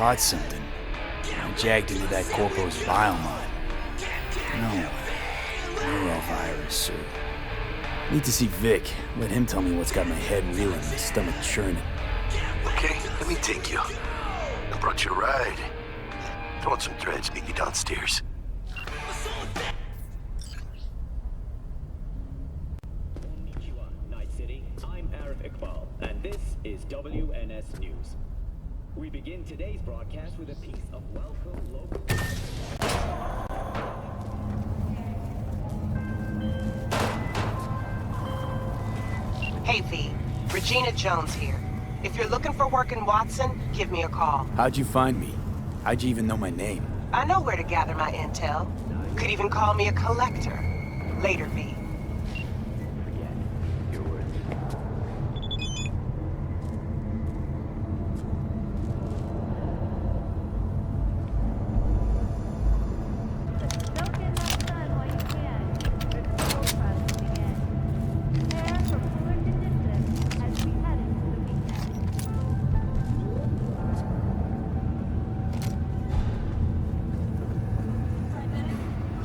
caught something. I jagged into that corporal's bile mine. No neurovirus, or... Need to see Vic. Let him tell me what's got my head reeling and stomach churning. Okay, let me take you. I brought you a ride. Throwing some threads, meet you downstairs. Night City. I'm Arif Iqbal, and this is WNS News. We begin today's broadcast with a piece of welcome local... Hey V, Regina Jones here. If you're looking for work in Watson, give me a call. How'd you find me? How'd you even know my name? I know where to gather my intel. Could even call me a collector. Later, V.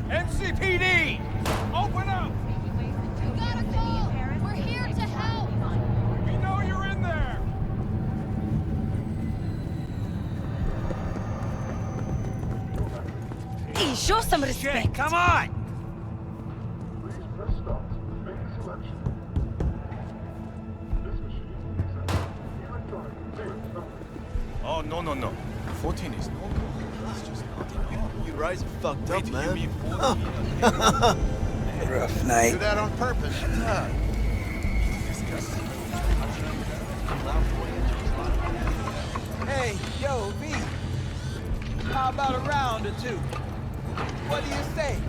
NCPD! Open up! You gotta go! We're here to help! We know you're in there! Hey, show some respect! Come on! Oh, no. 14 is no. It's just not. You guys are fucked up, man. Rough night. Do that on purpose. Hey, yo, V. How about a round or two? What do you say?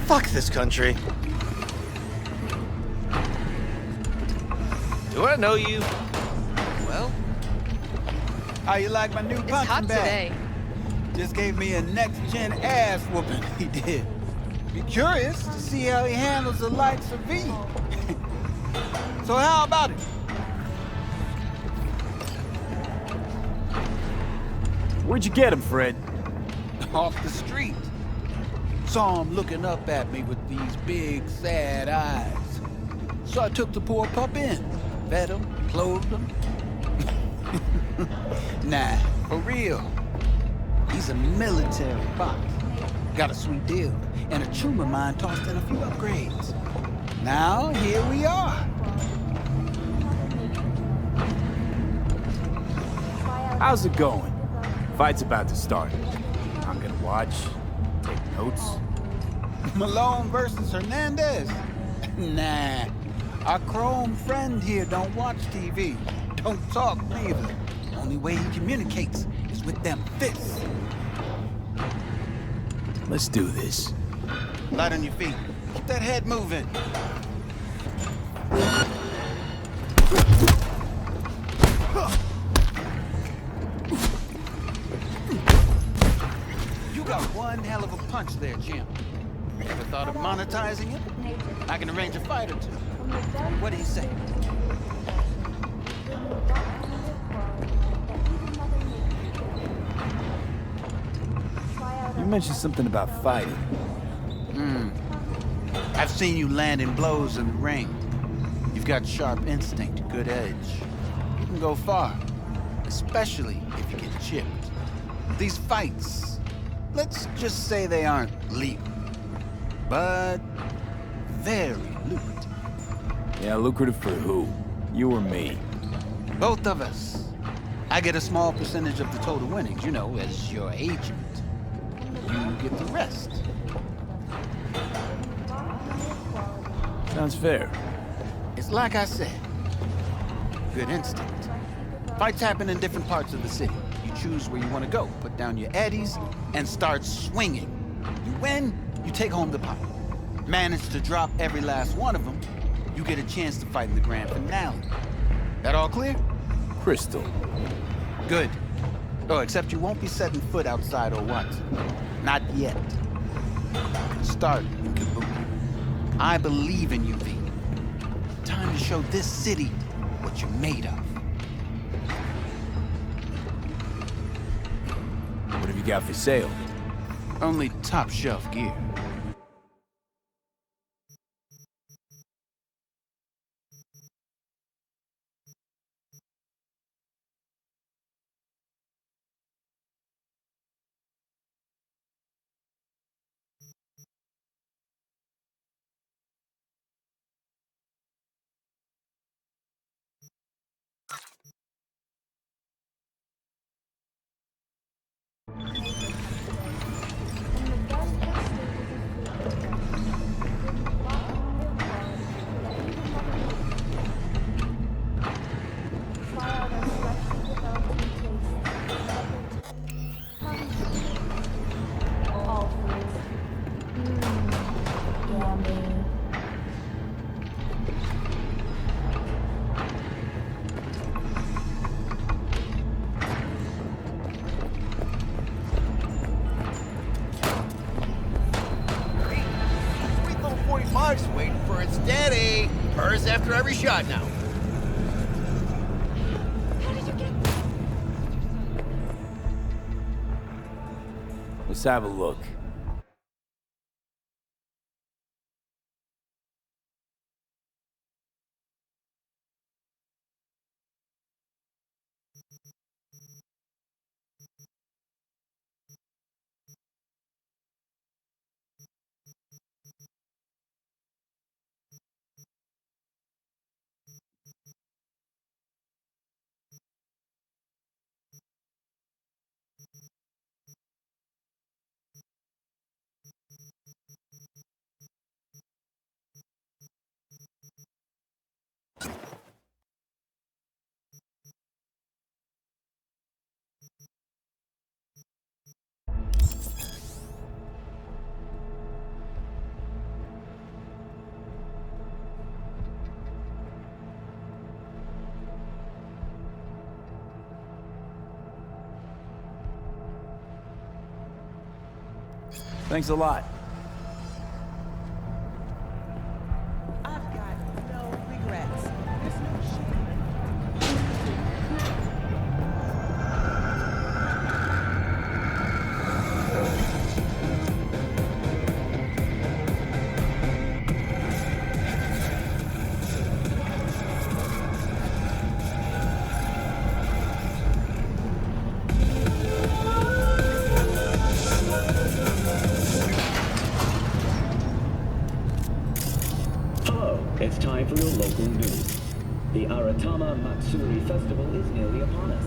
Fuck this country. Do I know you? Well, How you like my new punching It's hot bag? today. Just gave me a next-gen ass whooping, he did. Be curious to see how he handles the likes of V. So how about it? Where'd you get him, Fred? Off the street. Saw him looking up at me with these big, sad eyes. So I took the poor pup in. Fed him, clothed him. Nah, for real. He's a military boss. Got a sweet deal, and a tumor mine tossed in a few upgrades. Now, here we are. How's it going? Fight's about to start. I'm gonna watch, take notes. Malone versus Hernandez? Nah. Our chrome friend here don't watch TV. Don't talk neither. Only way he communicates is with them fists. Let's do this. Light on your feet. Keep that head moving. You got one hell of a punch there, Jim. Ever thought of monetizing it? I can arrange a fight or two. What do you say? You mentioned something about fighting. I've seen you landing blows in the ring. You've got sharp instinct, good edge. You can go far, especially if you get chipped. These fights, let's just say they aren't legal, but very lucrative. Yeah, lucrative for who? You or me? Both of us. I get a small percentage of the total winnings, you know, as your agent. You get the rest. Sounds fair. It's like I said, good instinct. Fights happen in different parts of the city. You choose where you want to go, put down your eddies, and start swinging. You win, you take home the pot. Manage to drop every last one of them, you get a chance to fight in the grand finale. That all clear? Crystal. Good. Oh, except you won't be setting foot outside or what? Not yet. Start in Kabuki. I believe in you, V. Time to show this city what you're made of. What have you got for sale? Only top shelf gear. Waiting for it steady. Purrs after every shot now. Let's have a look. Thanks a lot. I've got no regrets. There's no shame. It's time for your local news. The Aratama Matsuri Festival is nearly upon us.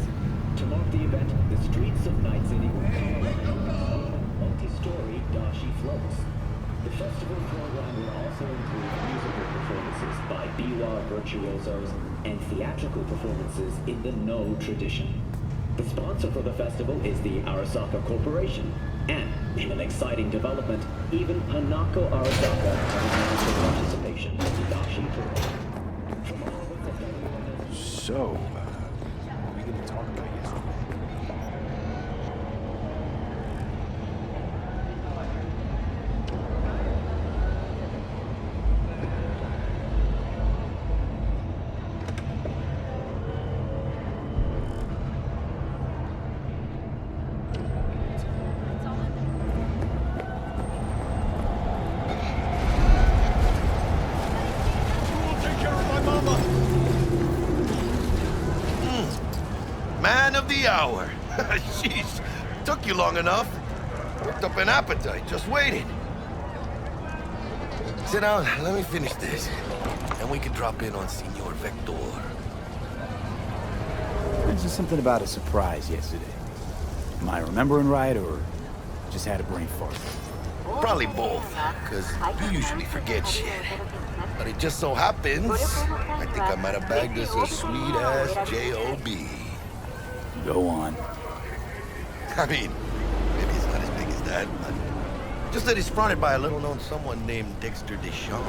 To mark the event, the streets of Night City will come multi-story dashi floats. The festival program will also include musical performances by biwa virtuosos and theatrical performances in the No tradition. The sponsor for the festival is the Arasaka Corporation. And, in an exciting development, even Hanako Arasaka has announced her participation in the Dashi Parade. From all over the WNS So, what are we going to talk about yesterday? Man of the hour. Jeez, took you long enough. Worked up an appetite, just waiting. Sit down, let me finish this. And we can drop in on Senor Vector. There's just something about a surprise yesterday. Am I remembering right, or just had a brain fart? Probably both, because you usually forget shit. But it just so happens, I think I might have bagged us a sweet-ass J.O.B. Go on. I mean, maybe it's not as big as that, but just that he's fronted by a little-known someone named Dexter Deschamps.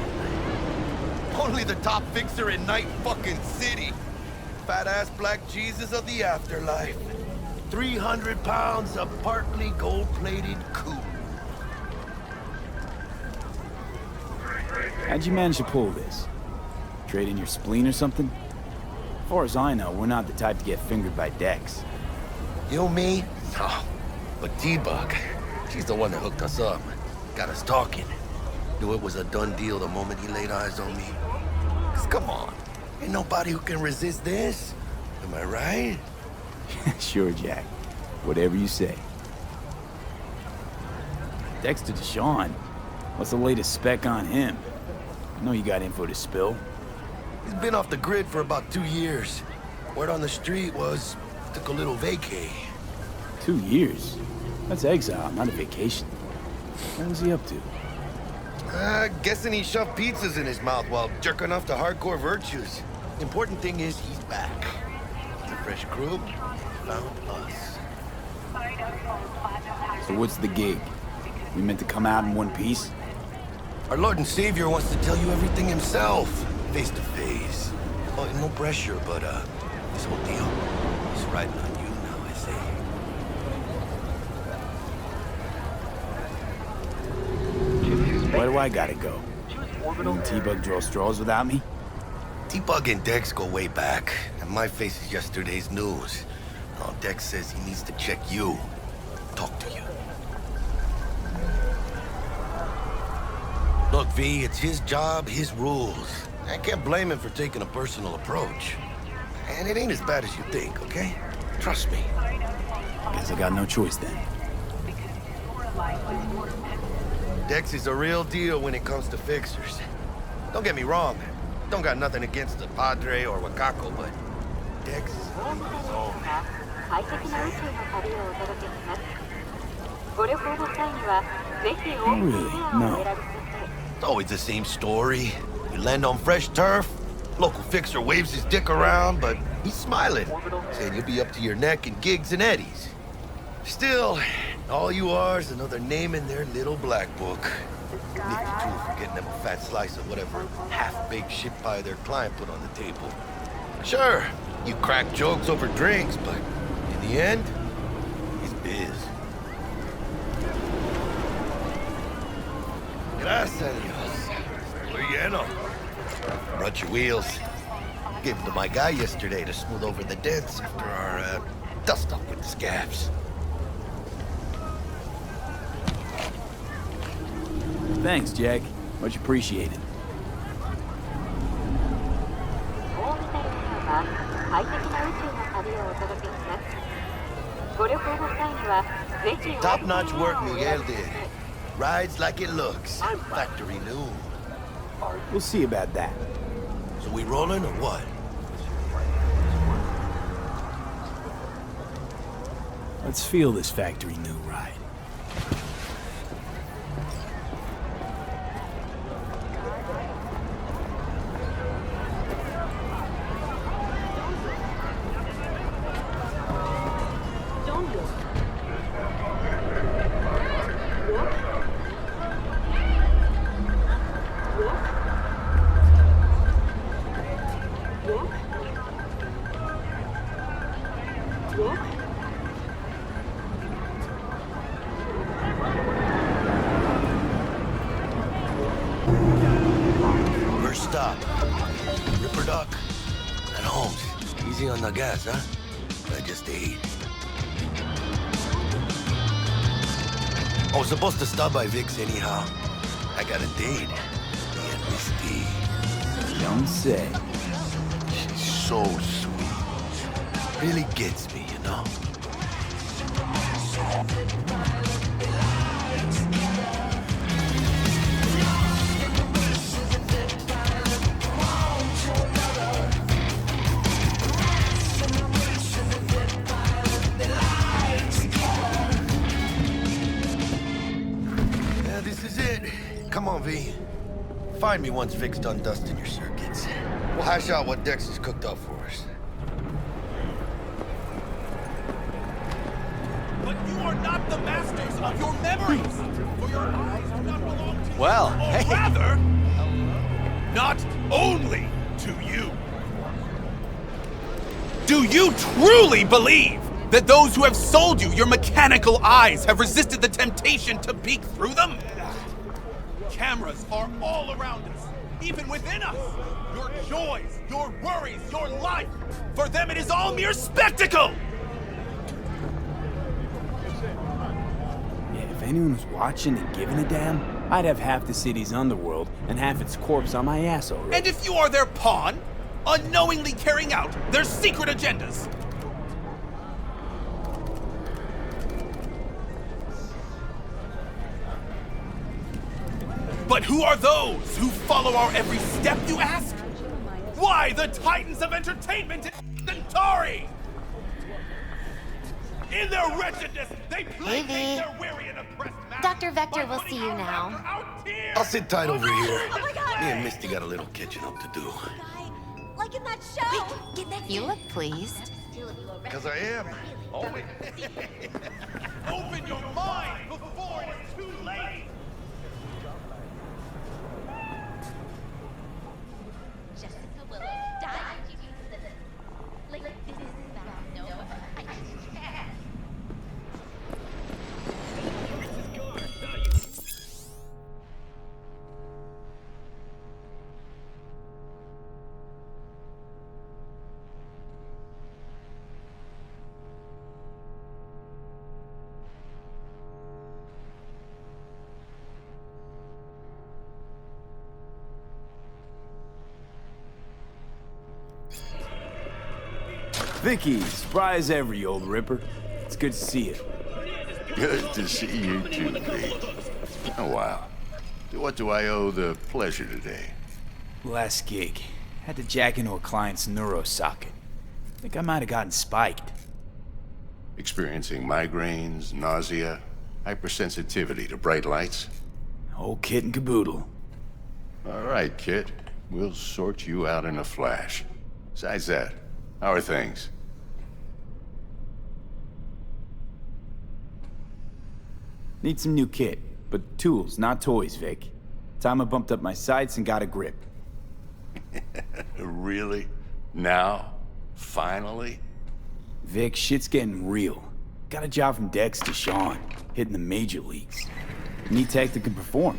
Only the top fixer in Night fucking City. Fat-ass black Jesus of the afterlife. 300 pounds of partly gold-plated cool. How'd you manage to pull this? Trade in your spleen or something? As far as I know, we're not the type to get fingered by Dex. You, me? No. But T-Bug, she's the one that hooked us up. Got us talking. Knew it was a done deal the moment he laid eyes on me. 'Cause come on, ain't nobody who can resist this. Am I right? Sure, Jack. Whatever you say. Dexter Deshawn? What's the latest spec on him? I know you got info to spill. He's been off the grid for about 2 years. Word on the street was, took a little vacay. 2 years? That's exile, not a vacation. What was he up to? Guessing he shoved pizzas in his mouth while jerking off to hardcore virtues. Important thing is he's back. The fresh crew found us. So what's the gig? We meant to come out in one piece? Our Lord and Savior wants to tell you everything himself, face to face. Oh, no pressure, but this whole deal is riding on you now, I say. Where do I gotta go? You and T-Bug draw straws without me? T-Bug and Dex go way back, and my face is yesterday's news. Now Dex says he needs to check you, talk to you. Look, V, it's his job, his rules. I can't blame him for taking a personal approach. And it ain't as bad as you think, okay? Trust me. Guess I got no choice then. Dex is a real deal when it comes to fixers. Don't get me wrong. Don't got nothing against the Padre or Wakako, but Dex is on his own. Not really, no. It's always the same story. You land on fresh turf, local fixer waves his dick around, but he's smiling, saying you'll be up to your neck in gigs and eddies. Still, all you are is another name in their little black book. Nicky too for getting them a fat slice of whatever half-baked shit pie their client put on the table. Sure, you crack jokes over drinks, but in the end, it's biz. Gracias, Dios. Muy lleno. Brought your wheels. Gave them to my guy yesterday to smooth over the dents after our dust-up with the scabs. Thanks, Jack. Much appreciated. Top-notch work Miguel did. Rides like it looks. Factory new. We'll see about that. So we rolling or what? Let's feel this factory new ride. First stop. Ripper Duck. At Holmes. Easy on the gas, huh? I just ate. I was supposed to stop by Vic's anyhow. I got a date. Me and Misty. Don't say. She's so sweet. Really gets me, you know? Yeah, this is it. Come on, V. Find me once Vic's done dusting your circuits. We'll hash out what Dex has cooked up for us. But you are not the masters of your memories! For your eyes do not belong to you. Well, Or hey. rather, not only to you. Do you truly believe that those who have sold you your mechanical eyes have resisted the temptation to peek through them? Cameras are all around us. even within us. Your joys, your worries, your life. For them, it is all mere spectacle. Yeah, if anyone was watching and giving a damn, I'd have half the city's underworld and half its corpse on my ass already. And if you are their pawn, unknowingly carrying out their secret agendas. But who are those who follow our every step, you ask? Why, the titans of entertainment in Centauri! In their wretchedness, they placate their weary and oppressed masses. Dr. Vector by will putting see you our now. laughter out here. I'll sit tight over here. Oh my God! Me and Misty got a little catching up to do. Like in that show! You look pleased. Because I am. Always. Open your mind before it is too late. Jessica will die. Like, this is about no, I can't. Vicky, surprise every old ripper. It's good to see you. Good to see you too, Lee. Oh, wow. To what do I owe the pleasure today? Last gig. Had to jack into a client's neuro socket. Think I might have gotten spiked. Experiencing migraines, nausea, hypersensitivity to bright lights? Whole kit and caboodle. All right, kid. We'll sort you out in a flash. Besides that, how are things? Need some new kit, but tools, not toys, Vic. Time I bumped up my sights and got a grip. Really? Now? Finally? Vic, shit's getting real. Got a job from Dex to Sean, hitting the major leagues. Need tech that can perform.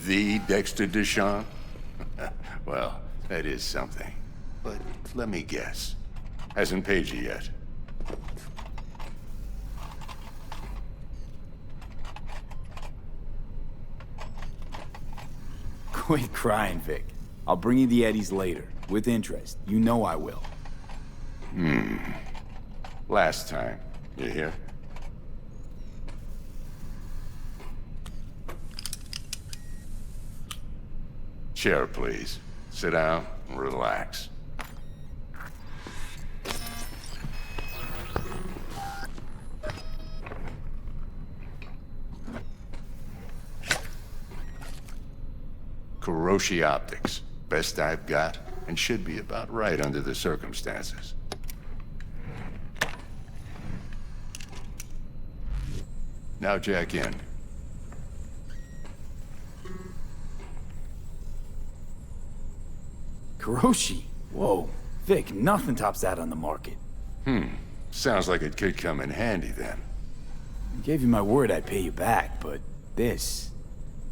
The Dexter Deshawn? Well, that is something. But let me guess. Hasn't paid you yet. Quit crying, Vic. I'll bring you the eddies later, with interest. You know I will. Last time. You hear? Chair, please. Sit down and relax. Kuroshi Optics. Best I've got, and should be about right under the circumstances. Now jack in. Kuroshi? Whoa. Vic, nothing tops that on the market. Sounds like it could come in handy then. I gave you my word I'd pay you back, but this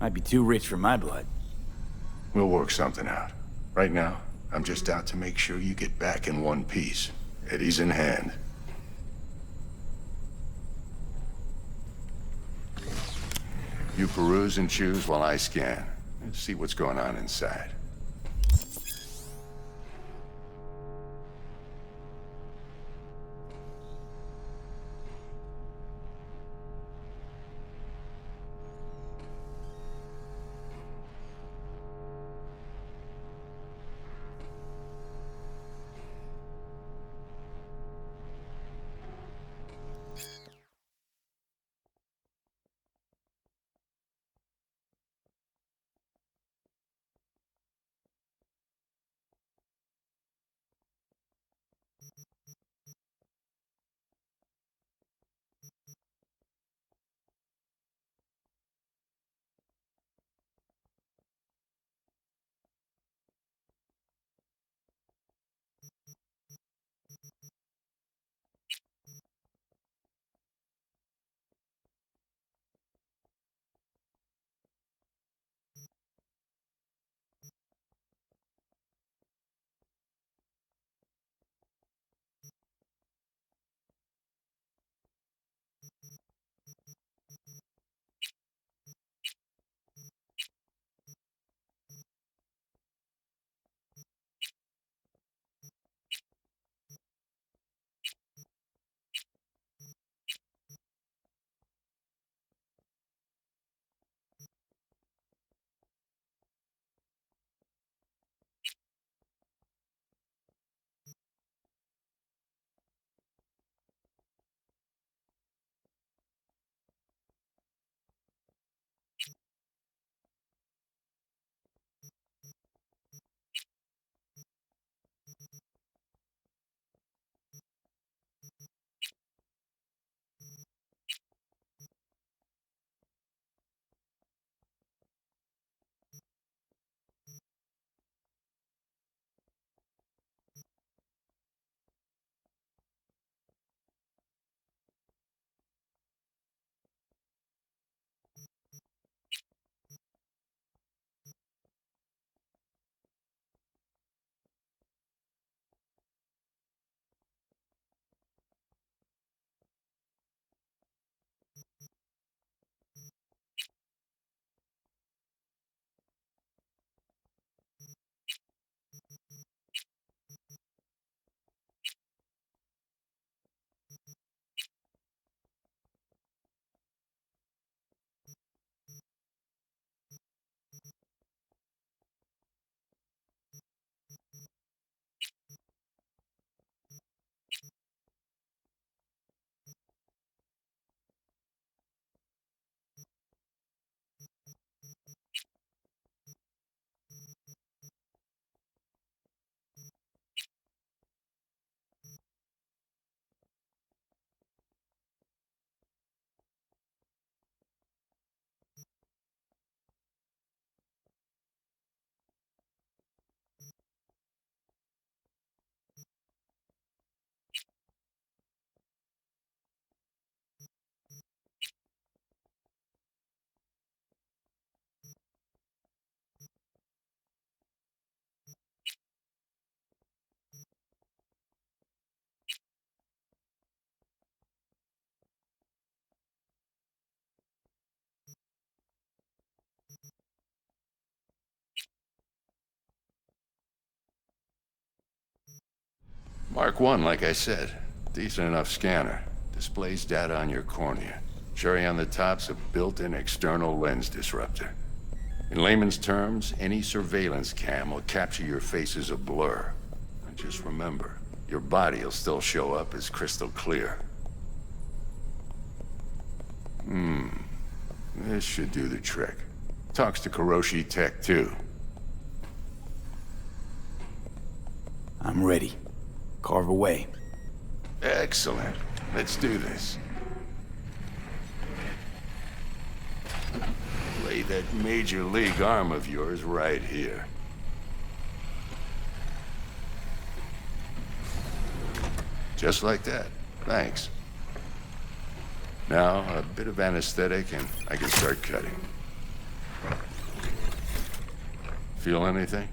might be too rich for my blood. We'll work something out. Right now, I'm just out to make sure you get back in one piece. Eddie's in hand. You peruse and choose while I scan. And see what's going on inside. Mark 1, like I said. Decent enough scanner. Displays data on your cornea. Cherry on the top's a built-in external lens disruptor. In layman's terms, any surveillance cam will capture your face as a blur. And just remember, your body will still show up as crystal clear. This should do the trick. Talks to Kuroshi Tech, too. I'm ready. Carve away. Excellent. Let's do this. Lay that major league arm of yours right here. Just like that. Thanks. Now, a bit of anesthetic and I can start cutting. Feel anything?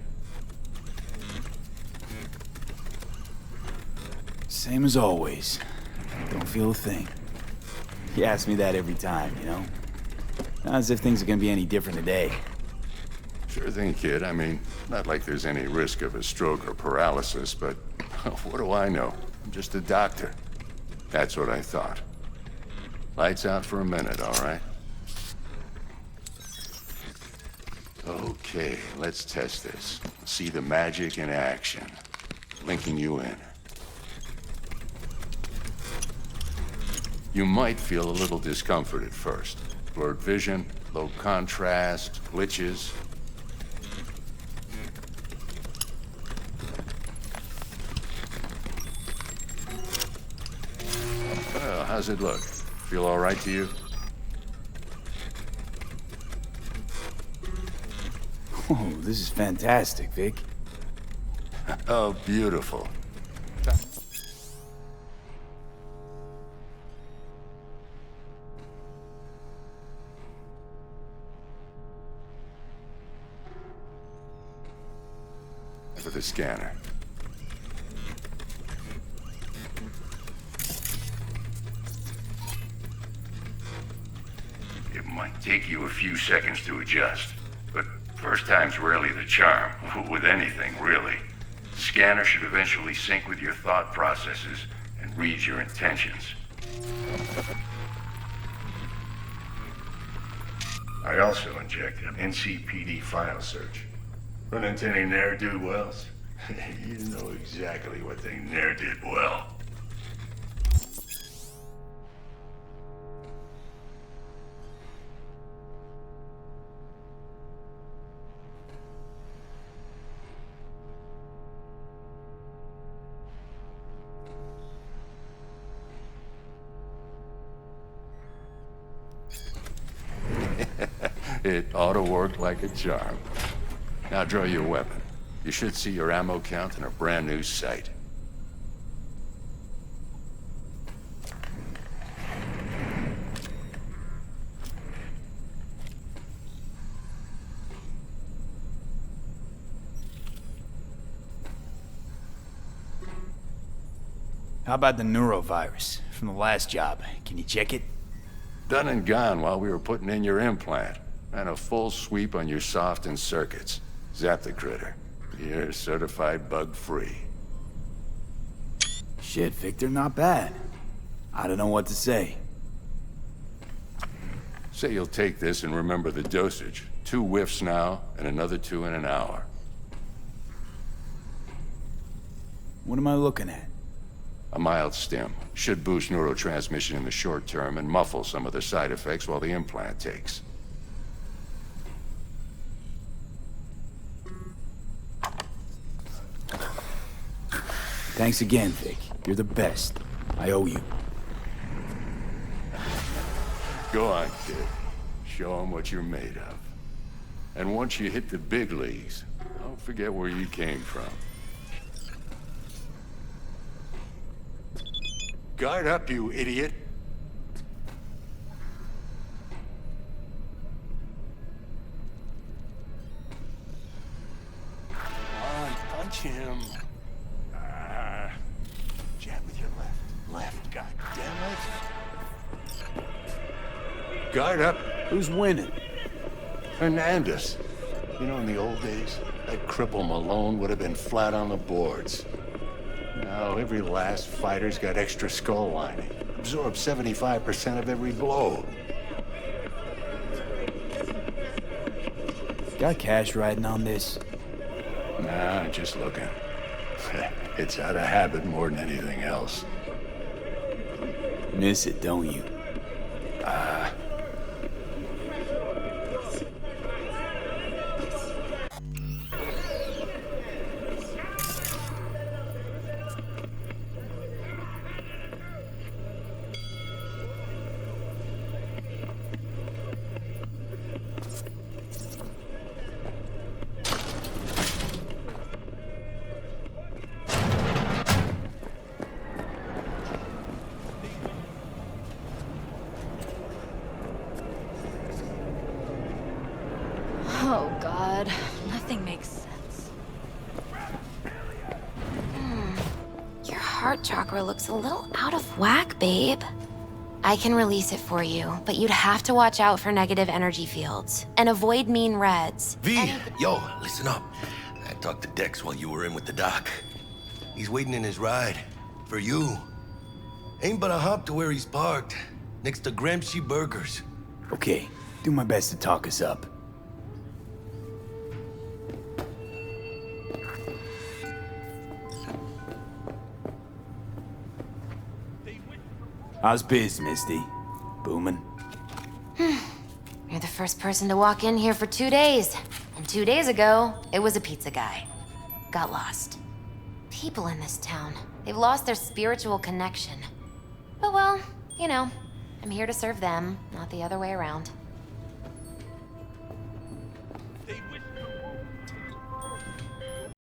Same as always. Don't feel a thing. You ask me that every time, you know? Not as if things are gonna be any different today. Sure thing, kid. I mean, not like there's any risk of a stroke or paralysis, but what do I know? I'm just a doctor. That's what I thought. Lights out for a minute, all right? Okay, let's test this. See the magic in action. Linking you in. You might feel a little discomfort at first. Blurred vision, low contrast, glitches. Well, how's it look? Feel all right to you? Oh, this is fantastic, Vic. Oh, beautiful. For the scanner. It might take you a few seconds to adjust, but first time's rarely the charm, with anything, really. The scanner should eventually sync with your thought processes and read your intentions. I also inject an NCPD file search. Run into any ne'er-do-wells? You know exactly what they ne'er did well. It ought to work like a charm. Now draw your weapon. You should see your ammo count in a brand new sight. How about the neurovirus from the last job? Can you check it? Done and gone while we were putting in your implant. And a full sweep on your soft and circuits. Zap the critter. You're certified bug-free. Shit, Victor, not bad. I don't know what to say. Say you'll take this and remember the dosage. 2 whiffs now, and another 2 in an hour. What am I looking at? A mild stim. Should boost neurotransmission in the short term and muffle some of the side effects while the implant takes. Thanks again, Vic. You're the best. I owe you. Go on, kid. Show them what you're made of. And once you hit the big leagues, don't forget where you came from. Guard up, you idiot. Come on, punch him. Jab with your left, god damn it. Guard up. Who's winning? Hernandez. You know, in the old days, that cripple Malone would have been flat on the boards. No, every last fighter's got extra skull lining. Absorbs 75% of every blow. Got cash riding on this? Nah, just looking. It's out of habit more than anything else. Miss it, don't you? Oh, God. Nothing makes sense. Your heart chakra looks a little out of whack, babe. I can release it for you, but you'd have to watch out for negative energy fields and avoid mean reds. V, yo, listen up. I talked to Dex while you were in with the doc. He's waiting in his ride. For you. Ain't but a hop to where he's parked. Next to Gramsci Burgers. Okay, do my best to talk us up. How's biz, Misty? Booming? You're the first person to walk in here for 2 days. And 2 days ago, it was a pizza guy. Got lost. People in this town, they've lost their spiritual connection. But well, you know, I'm here to serve them, not the other way around.